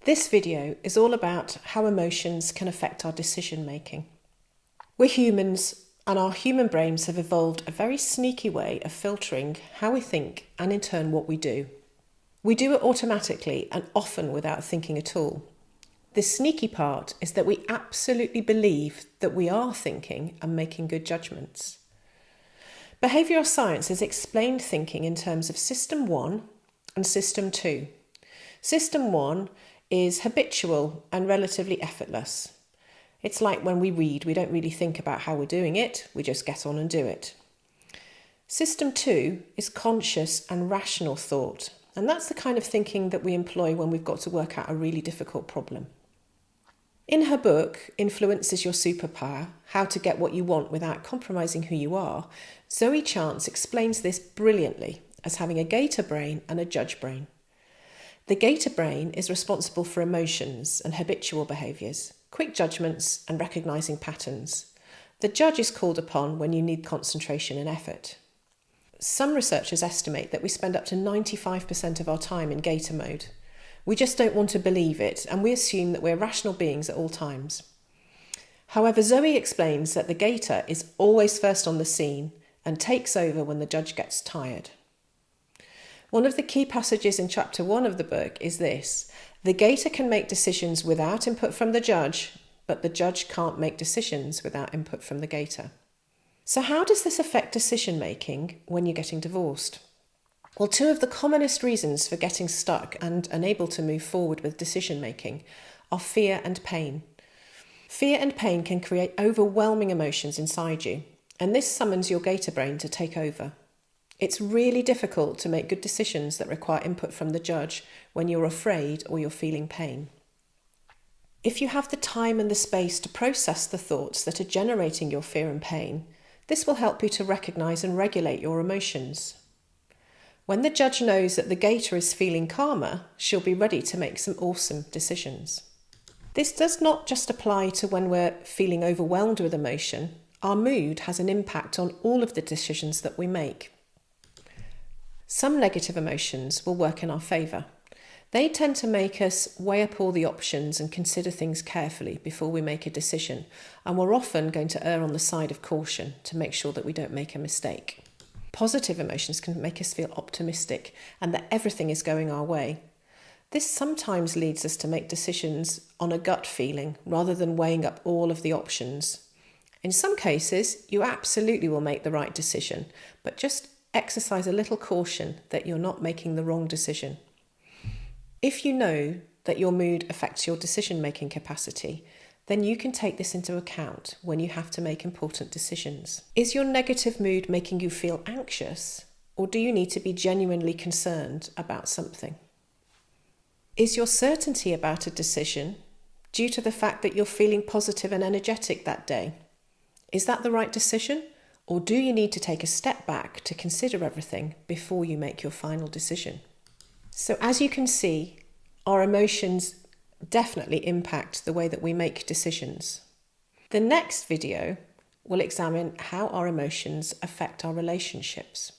This video is all about how emotions can affect our decision making. We're humans, and our human brains have evolved a very sneaky way of filtering how we think and in turn what we do. We do it automatically and often without thinking at all. The sneaky part is that we absolutely believe that we are thinking and making good judgments. Behavioural science has explained thinking in terms of System 1 and System 2. System 1 is habitual and relatively effortless. It's like when we read, we don't really think about how we're doing it, we just get on and do it. System 2 is conscious and rational thought, and that's the kind of thinking that we employ when we've got to work out a really difficult problem. In her book, Influence is Your Superpower, How to Get What You Want Without Compromising Who You Are, Zoe Chance explains this brilliantly as having a gator brain and a judge brain. The gator brain is responsible for emotions and habitual behaviours, quick judgments and recognising patterns. The judge is called upon when you need concentration and effort. Some researchers estimate that we spend up to 95% of our time in gator mode. We just don't want to believe it, and we assume that we're rational beings at all times. However, Zoe explains that the gator is always first on the scene and takes over when the judge gets tired. One of the key passages in chapter 1 of the book is this: the gator can make decisions without input from the judge, but the judge can't make decisions without input from the gator. So how does this affect decision making when you're getting divorced? Well, two of the commonest reasons for getting stuck and unable to move forward with decision making are fear and pain. Fear and pain can create overwhelming emotions inside you, and this summons your gator brain to take over. It's really difficult to make good decisions that require input from the judge when you're afraid or you're feeling pain. If you have the time and the space to process the thoughts that are generating your fear and pain, this will help you to recognise and regulate your emotions. When the judge knows that the gator is feeling calmer, she'll be ready to make some awesome decisions. This does not just apply to when we're feeling overwhelmed with emotion. Our mood has an impact on all of the decisions that we make. Some negative emotions will work in our favour. They tend to make us weigh up all the options and consider things carefully before we make a decision, and we're often going to err on the side of caution to make sure that we don't make a mistake. Positive emotions can make us feel optimistic and that everything is going our way. This sometimes leads us to make decisions on a gut feeling rather than weighing up all of the options. In some cases, you absolutely will make the right decision, but just exercise a little caution that you're not making the wrong decision. If you know that your mood affects your decision-making capacity, then you can take this into account when you have to make important decisions. Is your negative mood making you feel anxious, or do you need to be genuinely concerned about something? Is your certainty about a decision due to the fact that you're feeling positive and energetic that day? Is that the right decision? Or do you need to take a step back to consider everything before you make your final decision? So as you can see, our emotions definitely impact the way that we make decisions. The next video will examine how our emotions affect our relationships.